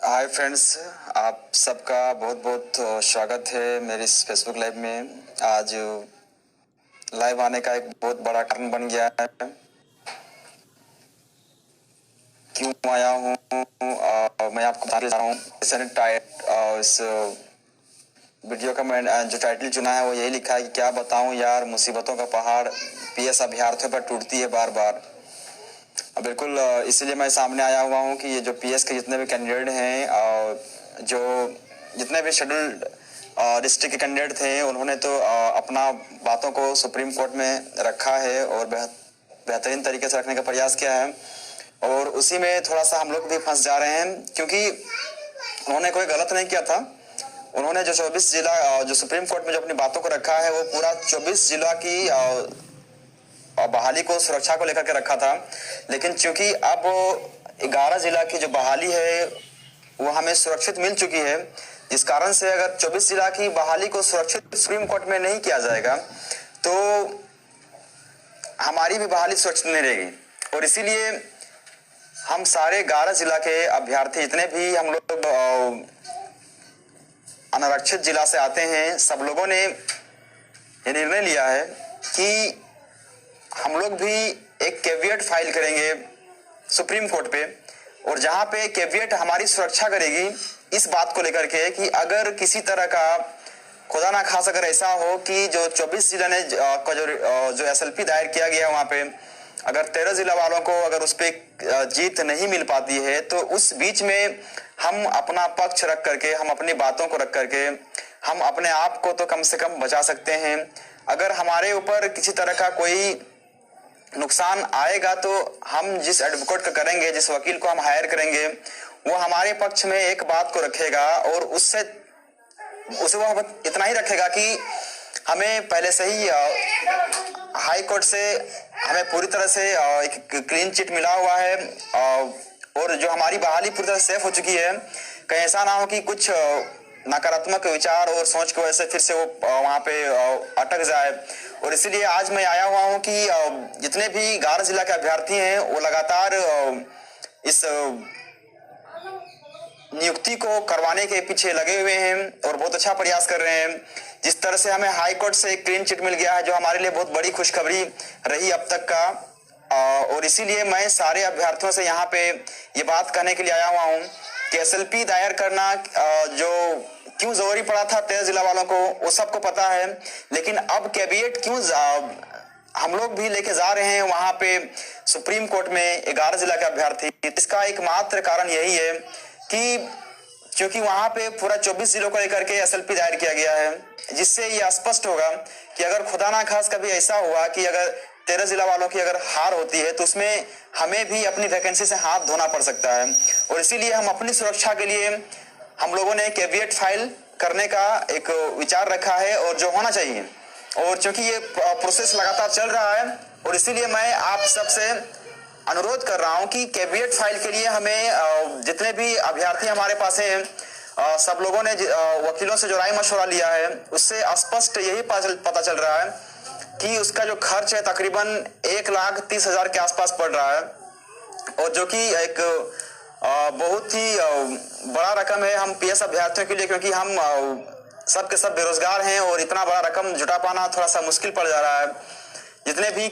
Hi friends, आप सबका बहुत बहुत स्वागत है मेरी इस फेसबुक लाइव में। आज लाइव आने का एक बहुत बड़ा कारण बन गया है। क्यों आया हूँ मैं आपको बताना चाह रहा हूँ। इस वीडियो का मैं जो टाइटल चुना है वो यही लिखा है कि क्या बताऊँ यार, मुसीबतों का पहाड़ पीएस अभ्यर्थियों पर टूटती है बार बार। बिल्कुल, इसीलिए मैं सामने आया हुआ हूँ कि ये जो पीएस के जितने भी कैंडिडेट हैं, जो जितने भी शेड्यूल्ड डिस्ट्रिक्ट के कैंडिडेट थे, उन्होंने तो अपना बातों को सुप्रीम कोर्ट में रखा है और बेहतरीन तरीके से रखने का प्रयास किया है। और उसी में थोड़ा सा हम लोग भी फंस जा रहे हैं, क्योंकि उन्होंने कोई गलत नहीं किया था। उन्होंने जो 24 जिला जो सुप्रीम कोर्ट में जो अपनी बातों को रखा है, वो पूरा 24 जिला की बहाली को, सुरक्षा को लेकर के रखा था। लेकिन चूंकि अब 11 जिला की जो बहाली है वो हमें सुरक्षित मिल चुकी है, जिस कारण से अगर 24 जिला की बहाली को सुरक्षित सुप्रीम कोर्ट में नहीं किया जाएगा तो हमारी भी बहाली सुरक्षित नहीं रहेगी। और इसीलिए हम सारे 11 जिला के अभ्यर्थी, जितने भी हम लोग अनारक्षित जिला से आते हैं, सब लोगों ने ये निर्णय लिया है कि हम लोग भी एक कैविएट फाइल करेंगे सुप्रीम कोर्ट पे, और जहां पे कैविएट हमारी सुरक्षा करेगी इस बात को लेकर के कि अगर किसी तरह का खुदा ना खास अगर ऐसा हो कि जो 24 जिला ने जो एसएलपी दायर किया गया है वहां पे, अगर 13 जिला वालों को अगर उस पर जीत नहीं मिल पाती है, तो उस बीच में हम अपना पक्ष रख करके, हम अपनी बातों को रख करके हम अपने आप को तो कम से कम बचा सकते हैं। अगर हमारे ऊपर किसी तरह का कोई नुकसान आएगा तो हम जिस एडवोकेट का करेंगे, जिस वकील को हम हायर करेंगे, वो हमारे पक्ष में एक बात को रखेगा और उसे वो इतना ही रखेगा कि हमें पहले से ही हाई कोर्ट से हमें पूरी तरह से एक क्लीन चिट मिला हुआ है, और जो हमारी बहाली पूरी तरह सेफ हो चुकी है। कहीं ऐसा ना हो कि कुछ नकारात्मक विचार और सोच की वजह से फिर से वो वहां पे अटक जाए। और इसीलिए आज मैं आया हुआ हूं कि जितने भी 11 जिला के अभ्यर्थी हैं वो लगातार इस नियुक्ति को करवाने के पीछे लगे हुए हैं और बहुत अच्छा प्रयास कर रहे हैं। जिस तरह से हमें हाई कोर्ट से एक क्लीन चिट मिल गया है, जो हमारे लिए बहुत बड़ी खुशखबरी रही अब तक का। और इसीलिए मैं सारे अभ्यर्थियों से यहाँ पे ये बात कहने के लिए आया हुआ हूँ कि एसएलपी दायर करना जो क्यों जरूरी पड़ा था 13 जिला वालों को, वो सबको पता है। लेकिन अब कैबिनेट क्यों हम लोग भी लेके जा रहे हैं वहां पे सुप्रीम कोर्ट में 11 जिला के अभ्यर्थी, इसका एकमात्र कारण यही है कि क्योंकि वहां पे पूरा 24 जिलों को लेकर के एसएलपी दायर किया गया है, जिससे ये स्पष्ट होगा कि अगर खुदा ना खास कभी ऐसा हुआ कि अगर 13 जिला वालों की अगर हार होती है तो उसमें हमें भी अपनी वैकेंसी से हाथ धोना पड़ सकता है। और इसीलिए हम अपनी सुरक्षा के लिए हम लोगों ने कैविएट फाइल करने का एक विचार रखा है, और जो होना चाहिए। और चूंकि ये प्रोसेस लगातार चल रहा है, और इसीलिए मैं आप सबसे अनुरोध कर रहा हूं कि कैविएट फाइल के लिए हमें जितने भी अभ्यर्थी हमारे पास हैं, सब लोगों ने वकीलों से जो राय मशवरा लिया है उससे स्पष्ट यही पता चल रहा है कि उसका जो खर्च है तकरीबन 1,30,000 के आसपास पड़ रहा है, और जो कि एक बहुत ही बड़ा रकम है हम पीएस अभ्यर्थियों के लिए, क्योंकि हम सब के सब बेरोजगार हैं और इतना बड़ा रकम जुटा पाना थोड़ा सा मुश्किल पड़ जा रहा है। जितने भी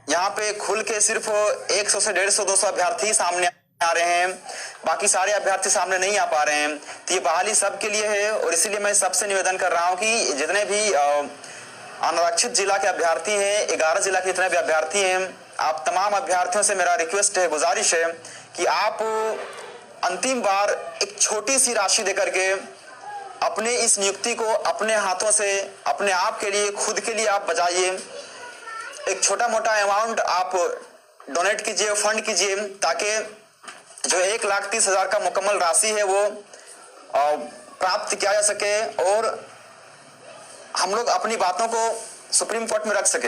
यहाँ पे खुल के सिर्फ 100 से 150-200 अभ्यर्थी सामने आ रहे हैं, बाकी सारे अभ्यर्थी सामने नहीं आ पा रहे हैं। तो ये बहाली सबके लिए है, और इसीलिए मैं सबसे निवेदन कर रहा हूँ कि जितने भी अनारक्षित जिला के अभ्यर्थी हैं, 11 जिला के जितने भी अभ्यर्थी हैं, आप तमाम अभ्यर्थियों से मेरा रिक्वेस्ट है, गुजारिश है कि आप अंतिम बार एक छोटी सी राशि देकर के अपने इस नियुक्ति को अपने हाथों से अपने आप के लिए, खुद के लिए आप बचाइए। एक छोटा मोटा अमाउंट आप डोनेट कीजिए, फंड कीजिए, ताकि जो 1,30,000 का मुकम्मल राशि है वो प्राप्त किया जा सके और हम लोग अपनी बातों को सुप्रीम कोर्ट में रख सके।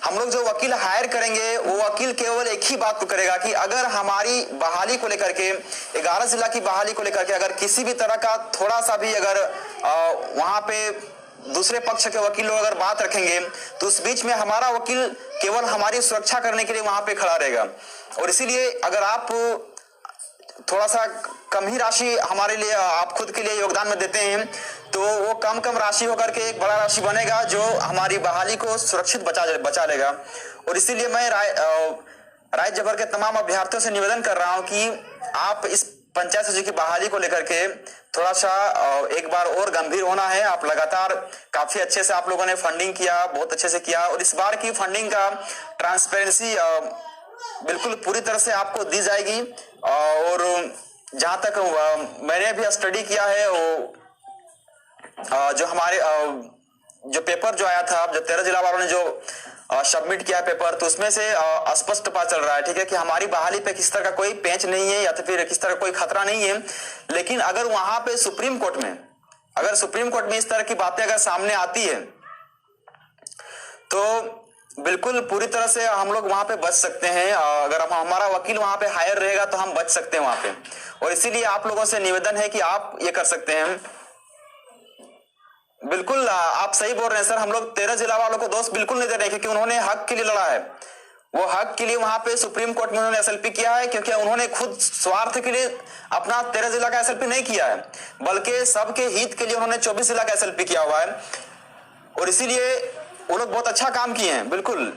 हम लोग जो वकील हायर करेंगे वो वकील केवल एक ही बात को करेगा कि अगर हमारी बहाली को लेकर के, 11 जिला की बहाली को लेकर के अगर किसी भी तरह का थोड़ा सा भी अगर वहां पे दूसरे पक्ष के वकील लोग अगर बात रखेंगे तो उस बीच में हमारा वकील केवल हमारी सुरक्षा करने के लिए वहां पे खड़ा रहेगा। और इसीलिए अगर आप थोड़ा सा कम ही राशि हमारे लिए, आप खुद के लिए योगदान में देते हैं, तो वो कम राशि होकर के एक बड़ा राशि बनेगा जो हमारी बहाली को सुरक्षित बचा लेगा। और इसीलिए मैं राज्य भर के तमाम अभ्यर्थियों से निवेदन कर रहा हूं कि आप इस पंचायत सचिव की बहाली को लेकर के थोड़ा सा एक बार और गंभीर होना है। आप लगातार काफी अच्छे से आप लोगों ने फंडिंग किया, बहुत अच्छे से किया, और इस बार की फंडिंग का ट्रांसपेरेंसी बिल्कुल पूरी तरह से आपको दी जाएगी। और जहां तक मैंने भी स्टडी किया है, वो जो हमारे जो पेपर जो आया था, जो 13 जिला वालों ने जो सबमिट किया पेपर, तो उसमें से स्पष्ट पता चल रहा है, ठीक है, कि हमारी बहाली पे किस तरह का कोई पेंच नहीं है या तो फिर किस तरह का कोई खतरा नहीं है। लेकिन अगर वहां पे सुप्रीम कोर्ट में इस तरह की बातें अगर सामने आती है तो बिल्कुल पूरी तरह से हम लोग वहां पे बच सकते हैं। अगर हमारा वकील वहां पे हायर रहेगा तो हम बच सकते हैं वहां पे। और इसीलिए आप लोगों से निवेदन है कि आप ये कर सकते हैं। बिल्कुल आप सही बोल रहे हैं सर, हम लोग 13 जिला वालों को दोष बिल्कुल नहीं दे रहे, क्योंकि उन्होंने हक के लिए लड़ा है। वो हक के लिए वहां पे सुप्रीम कोर्ट में उन्होंने एसएलपी किया है, क्योंकि उन्होंने खुद स्वार्थ के लिए अपना 13 जिला का एसएलपी नहीं किया है, बल्कि सबके हित के लिए उन्होंने 24 जिला का एसएलपी किया हुआ है। और इसीलिए वो लोग बहुत अच्छा काम किए हैं, बिल्कुल।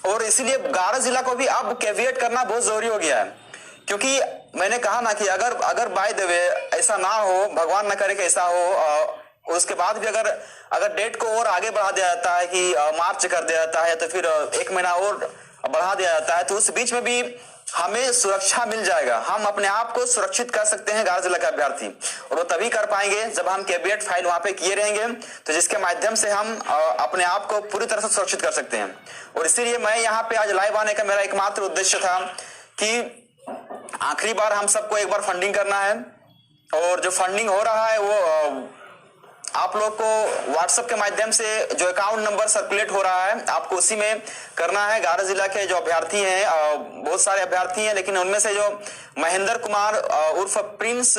और इसीलिए 11 जिला को भी अब कैविएट करना बहुत जरूरी हो गया है, क्योंकि मैंने कहा ना कि अगर बाय द वे ऐसा ना हो, भगवान ना करे कि ऐसा हो, उसके बाद भी अगर डेट को और आगे बढ़ा दिया जाता है कि मार्च कर दिया जाता है, तो फिर 1 महीना और बढ़ा दिया जाता है, तो उस बीच में भी हमें सुरक्षा मिल जाएगा। हम अपने आप को सुरक्षित कर सकते हैं 11 जिला के अभ्यर्थी, और वो तभी कर पाएंगे जब हम कैबिनेट फाइल वहां पे किए रहेंगे, तो जिसके माध्यम से हम अपने आप को पूरी तरह से सुरक्षित कर सकते हैं। और इसीलिए मैं यहाँ पे आज लाइव आने का मेरा एकमात्र उद्देश्य था कि आखिरी बार हम सबको एक बार फंडिंग करना है। और जो फंडिंग हो रहा है वो आप लोग को व्हाट्सएप के माध्यम से जो अकाउंट नंबर सर्कुलेट हो रहा है, आपको उसी में करना है। 11 जिला के जो अभ्यर्थी हैं, बहुत सारे अभ्यर्थी हैं, लेकिन उनमें से जो महेंद्र कुमार उर्फ प्रिंस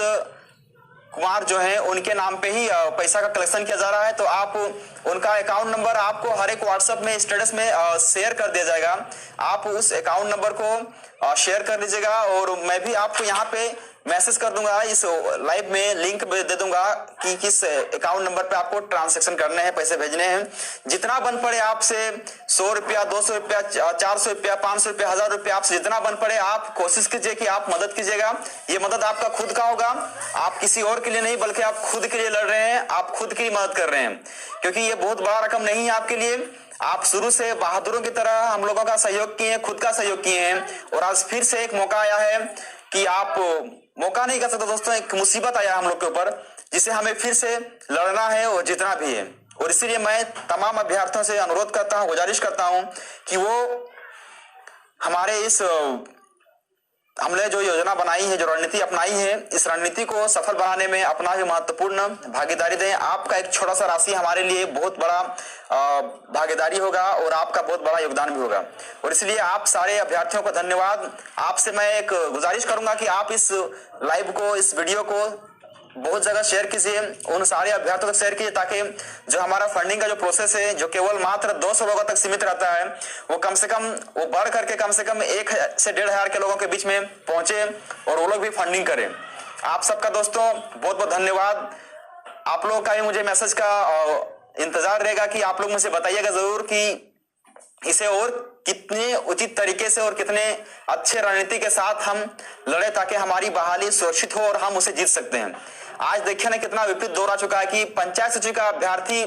कुमार जो है, उनके नाम पे ही पैसा का कलेक्शन किया जा रहा है। तो आप उनका अकाउंट नंबर आपको हर एक व्हाट्सएप में स्टेटस में शेयर कर दिया जाएगा। आप उस अकाउंट नंबर को शेयर कर लीजिएगा, और मैं भी आपको यहाँ पे मैसेज कर दूंगा, इस लाइव में लिंक दे दूंगा कि किस अकाउंट नंबर पे आपको ट्रांजैक्शन करने हैं, पैसे भेजने हैं। जितना बन पड़े आपसे 100 रुपया, 200 रुपया, 400 रुपया, 500 रुपया, 1000 रुपया, आपसे जितना बन पड़े आप कोशिश कीजिए कि आप मदद कीजिएगा। ये मदद आपका खुद का होगा, आप किसी और के लिए नहीं, बल्कि आप खुद के लिए लड़ रहे हैं, आप खुद की मदद कर रहे हैं, क्योंकि ये बहुत बड़ा रकम नहीं है आपके लिए। आप शुरू से बहादुरों की तरह हम लोगों का सहयोग किए हैं, खुद का सहयोग किए हैं, और आज फिर से एक मौका आया है कि आप मौका नहीं कर सकते दोस्तों, एक मुसीबत आया हम लोग के ऊपर, जिसे हमें फिर से लड़ना है और जीतना भी है। और इसीलिए मैं तमाम अभ्यर्थियों से अनुरोध करता हूं, गुजारिश करता हूं कि वो हमारे इस हमने जो योजना बनाई है, जो रणनीति अपनाई है, इस रणनीति को सफल बनाने में अपना भी महत्वपूर्ण भागीदारी दें। आपका एक छोटा सा राशि हमारे लिए बहुत बड़ा भागीदारी होगा, और आपका बहुत बड़ा योगदान भी होगा। और इसलिए आप सारे अभ्यर्थियों को धन्यवाद। आपसे मैं एक गुजारिश करूंगा कि आप इस लाइव को, इस वीडियो को बहुत जगह शेयर कीजिए, उन सारे अभ्यर्थियों तक शेयर कीजिए, ताकि जो हमारा फंडिंग का जो प्रोसेस है, जो केवल मात्र 200 लोगों तक सीमित रहता है, वो कम से कम वो बढ़ करके कम से कम 1 से 1,500 के लोगों के बीच में पहुंचे, और वो लोग भी फंडिंग करें। आप सबका दोस्तों बहुत बहुत धन्यवाद। आप लोगों का भी मुझे मैसेज का इंतजार रहेगा कि आप लोग मुझे बताइएगा जरूर कि इसे और कितने उचित तरीके से और कितने अच्छे रणनीति के साथ हम लड़े, ताकि हमारी बहाली सुरक्षित हो और हम उसे जीत सकते हैं। आज देखिए ना कितना विपरीत दौर आ चुका है कि पंचायत सचिव का अभ्यर्थी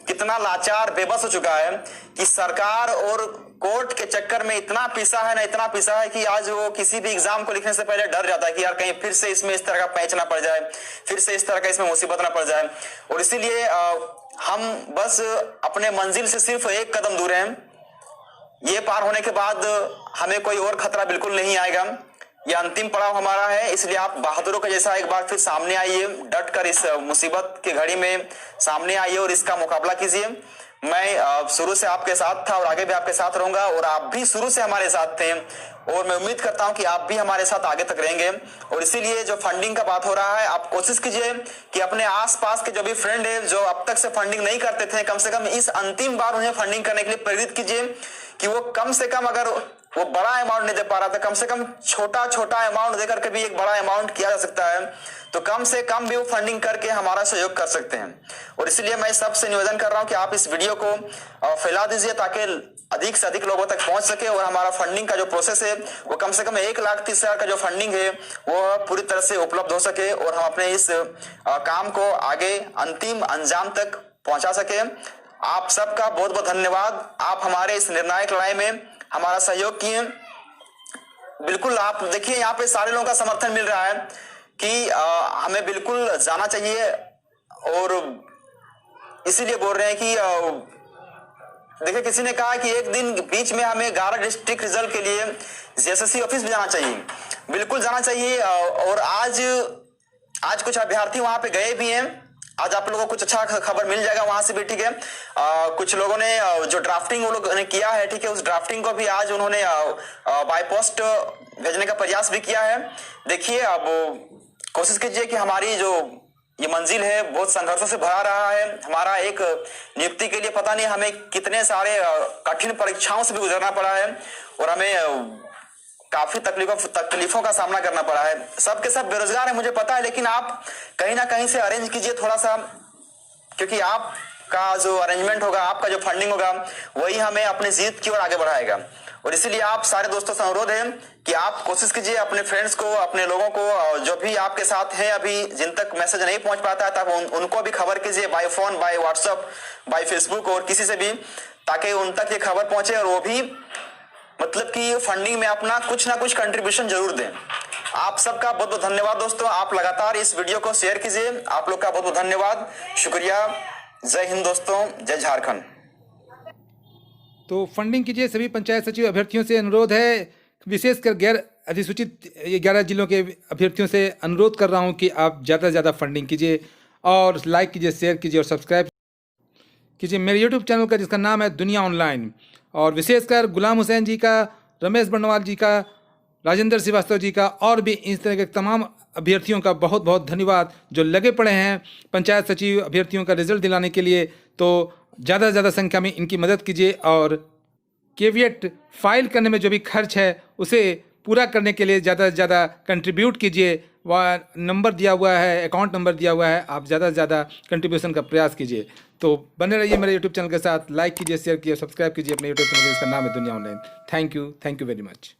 कितना लाचार, बेबस हो चुका है कि सरकार और कोर्ट के चक्कर में इतना पिसा है ना, इतना पिसा है कि आज वो किसी भी एग्जाम को लिखने से पहले डर जाता है कि यार कहीं फिर से इसमें इस तरह का पैंच ना पड़ जाए, फिर से इस तरह का इसमें मुसीबत ना पड़ जाए। और इसीलिए हम बस अपने मंजिल से सिर्फ एक कदम दूर हैं। ये पार होने के बाद हमें कोई और खतरा बिल्कुल नहीं आएगा। ये अंतिम पड़ाव हमारा है, इसलिए आप बहादुरों के जैसा एक बार फिर सामने आइए, डट कर इस मुसीबत की घड़ी में सामने आइए और इसका मुकाबला कीजिए। मैं शुरू से आपके साथ था और आगे भी आपके साथ रहूंगा, और आप भी शुरू से हमारे साथ थे, और मैं उम्मीद करता हूं कि आप भी हमारे साथ आगे तक रहेंगे। और इसीलिए जो फंडिंग का बात हो रहा है, आप कोशिश कीजिए कि अपने आसपास के जो भी फ्रेंड है, जो अब तक से फंडिंग नहीं करते थे, कम से कम इस अंतिम बार उन्हें फंडिंग करने के लिए प्रेरित कीजिए कि वो कम से कम अगर वो बड़ा अमाउंट नहीं दे पा रहा था, कम से कम छोटा छोटा अमाउंट देकर के भी एक बड़ा अमाउंट किया जा सकता है, तो कम से कम भी वो फंडिंग करके हमारा सहयोग कर सकते हैं। और इसलिए मैं सबसे निवेदन कर रहा हूं कि आप इस वीडियो को फैला दीजिए ताकि अधिक से अधिक लोगों तक पहुंच सके और हमारा फंडिंग का जो प्रोसेस है वो कम से कम 1,30,000 का जो फंडिंग है वो पूरी तरह से उपलब्ध हो सके और हम अपने इस काम को आगे अंतिम अंजाम तक पहुंचा सके। आप सबका बहुत बहुत धन्यवाद। आप हमारे इस निर्णायक लड़ाई में हमारा सहयोग किए। बिल्कुल आप देखिए यहाँ पे सारे लोगों का समर्थन मिल रहा है कि हमें बिल्कुल जाना चाहिए और इसीलिए बोल रहे हैं कि देखिए किसी ने कहा कि एक दिन बीच में हमें 11 डिस्ट्रिक्ट रिजल्ट के लिए जेएसएससी ऑफिस भी जाना चाहिए। बिल्कुल जाना चाहिए और आज कुछ अभ्यर्थी वहां पे गए भी हैं। आज आप लोगों को कुछ अच्छा खबर मिल जाएगा वहां से भी, ठीक है। कुछ लोगों ने जो ड्राफ्टिंग वो लोगों ने किया है, ठीक है, उस ड्राफ्टिंग को भी आज उन्होंने बाय पोस्ट भेजने का प्रयास भी किया है। देखिए अब कोशिश कीजिए कि हमारी जो ये मंजिल है बहुत संघर्षों से भरा रहा है। हमारा एक नियुक्ति के लिए पता नहीं हमें कितने सारे कठिन परीक्षाओं से भी गुजरना पड़ा है और हमें काफी तकलीफों का सामना करना पड़ा है। सबके सब बेरोजगार है मुझे पता है, लेकिन आप कहीं ना कहीं से अरेंज कीजिए थोड़ा सा, क्योंकि आपका जो अरेंजमेंट होगा, आपका जो फंडिंग होगा, वही हमें अपनी जीत की ओर आगे बढ़ाएगा। और इसीलिए आप सारे दोस्तों से अनुरोध है कि आप कोशिश कीजिए अपने फ्रेंड्स को, अपने लोगों को जो भी आपके साथ हैं अभी जिन तक मैसेज नहीं पहुंच पाता है, तब उनको भी खबर कीजिए by phone, by WhatsApp, by Facebook और किसी से भी, ताकि उन तक ये खबर पहुंचे और वो भी मतलब कि फंडिंग में अपना कुछ ना कुछ कंट्रीब्यूशन जरूर दें। आप सबका बहुत बहुत धन्यवाद दोस्तों। आप लगातार इस वीडियो को शेयर कीजिए। आप लोग का बहुत बहुत धन्यवाद, शुक्रिया। जय हिंद दोस्तों, जय झारखंड। तो फंडिंग कीजिए। सभी पंचायत सचिव अभ्यर्थियों से अनुरोध है, विशेषकर गैर अधिसूचित 11 जिलों के अभ्यर्थियों से अनुरोध कर रहा हूं कि आप ज़्यादा से ज़्यादा फंडिंग कीजिए और लाइक कीजिए, शेयर कीजिए और सब्सक्राइब कीजिए मेरे यूट्यूब चैनल का जिसका नाम है दुनिया ऑनलाइन। और विशेषकर गुलाम हुसैन जी का, रमेश बंडवाल जी का, राजेंद्र श्रीवास्तव जी का और भी इस तरह के तमाम अभ्यर्थियों का बहुत बहुत धन्यवाद जो लगे पड़े हैं पंचायत सचिव अभ्यर्थियों का रिजल्ट दिलाने के लिए। तो ज़्यादा से ज़्यादा संख्या में इनकी मदद कीजिए और केविएट फाइल करने में जो भी खर्च है उसे पूरा करने के लिए ज़्यादा से ज़्यादा कंट्रीब्यूट कीजिए। वह नंबर दिया हुआ है, अकाउंट नंबर दिया हुआ है, आप ज़्यादा से ज़्यादा कंट्रीब्यूशन का प्रयास कीजिए। तो बने रहिए मेरे यूट्यूब चैनल के साथ, लाइक कीजिए, शेयर कीजिए, सब्सक्राइब कीजिए अपने यूट्यूब चैनल जिसका नाम है दुनिया online. Thank you very much.